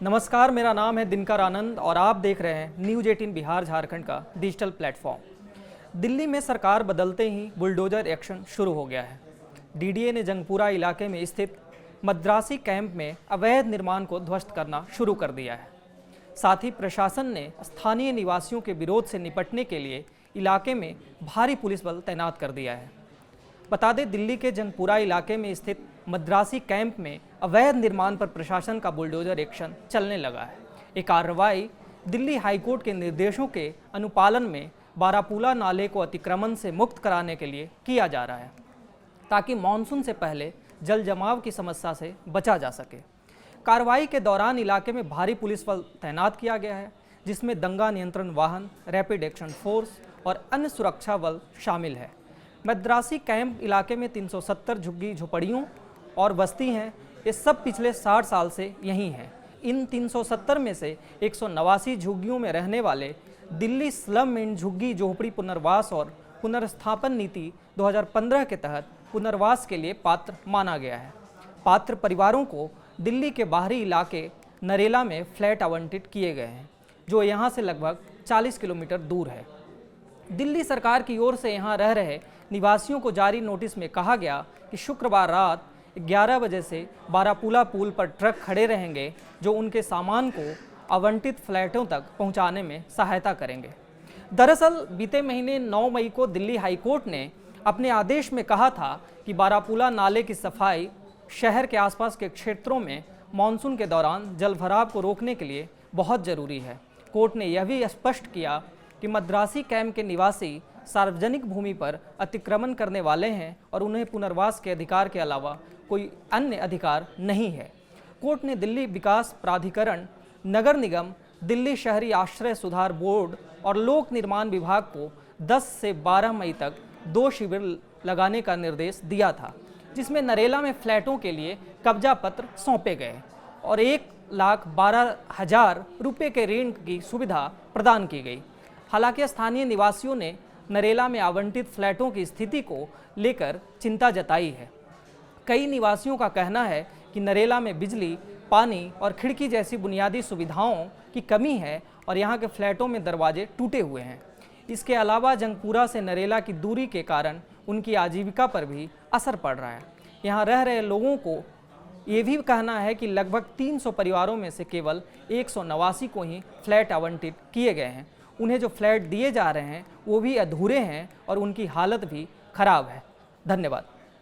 नमस्कार, मेरा नाम है दिनकर आनंद और आप देख रहे हैं न्यूज़ 18 बिहार झारखंड का डिजिटल प्लेटफॉर्म। दिल्ली में सरकार बदलते ही बुलडोजर एक्शन शुरू हो गया है। डीडीए ने जंगपुरा इलाके में स्थित मद्रासी कैंप में अवैध निर्माण को ध्वस्त करना शुरू कर दिया है। साथ ही प्रशासन ने स्थानीय निवासियों के विरोध से निपटने के लिए इलाके में भारी पुलिस बल तैनात कर दिया है। बता दें, दिल्ली के जंगपुरा इलाके में स्थित मद्रासी कैंप में अवैध निर्माण पर प्रशासन का बुलडोजर एक्शन चलने लगा है। ये कार्रवाई दिल्ली हाईकोर्ट के निर्देशों के अनुपालन में बारापुला नाले को अतिक्रमण से मुक्त कराने के लिए किया जा रहा है, ताकि मानसून से पहले जल जमाव की समस्या से बचा जा सके। कार्रवाई के दौरान इलाके में भारी पुलिस बल तैनात किया गया है, जिसमें दंगा नियंत्रण वाहन, रैपिड एक्शन फोर्स और अन्य सुरक्षा बल शामिल है। मद्रासी कैंप इलाके में 370 झुग्गी झोपड़ियों और बस्ती हैं। ये सब पिछले 60 साल से यहीं हैं। इन 370 में से 189 झुग्गियों में रहने वाले दिल्ली स्लम एंड झुग्गी झोपड़ी पुनर्वास और पुनर्स्थापन नीति 2015 के तहत पुनर्वास के लिए पात्र माना गया है। पात्र परिवारों को दिल्ली के बाहरी इलाके नरेला में फ्लैट आवंटित किए गए हैं, जो यहाँ से लगभग 40 किलोमीटर दूर है। दिल्ली सरकार की ओर से यहाँ रह रहे निवासियों को जारी नोटिस में कहा गया कि शुक्रवार रात 11 बजे से बारापुला पुल पर ट्रक खड़े रहेंगे, जो उनके सामान को आवंटित फ्लैटों तक पहुंचाने में सहायता करेंगे। दरअसल बीते महीने 9 मई को दिल्ली हाईकोर्ट ने अपने आदेश में कहा था कि बारापुला नाले की सफाई शहर के आसपास के क्षेत्रों में मानसून के दौरान जलभराव को रोकने के लिए बहुत ज़रूरी है। कोर्ट ने यह भी स्पष्ट किया कि मद्रासी कैंप के निवासी सार्वजनिक भूमि पर अतिक्रमण करने वाले हैं और उन्हें पुनर्वास के अधिकार के अलावा कोई अन्य अधिकार नहीं है। कोर्ट ने दिल्ली विकास प्राधिकरण, नगर निगम, दिल्ली शहरी आश्रय सुधार बोर्ड और लोक निर्माण विभाग को 10 से 12 मई तक 2 शिविर लगाने का निर्देश दिया था, जिसमें नरेला में फ्लैटों के लिए कब्जा पत्र सौंपे गए और 1,12,000 रुपये के ऋण की सुविधा प्रदान की गई। हालांकि स्थानीय निवासियों ने नरेला में आवंटित फ्लैटों की स्थिति को लेकर चिंता जताई है। कई निवासियों का कहना है कि नरेला में बिजली, पानी और खिड़की जैसी बुनियादी सुविधाओं की कमी है और यहाँ के फ्लैटों में दरवाजे टूटे हुए हैं। इसके अलावा जंगपुरा से नरेला की दूरी के कारण उनकी आजीविका पर भी असर पड़ रहा है। यहाँ रह रहे लोगों को ये भी कहना है कि लगभग 300 परिवारों में से केवल 189 को ही फ्लैट आवंटित किए गए हैं। उन्हें जो फ्लैट दिए जा रहे हैं वो भी अधूरे हैं और उनकी हालत भी खराब है। धन्यवाद।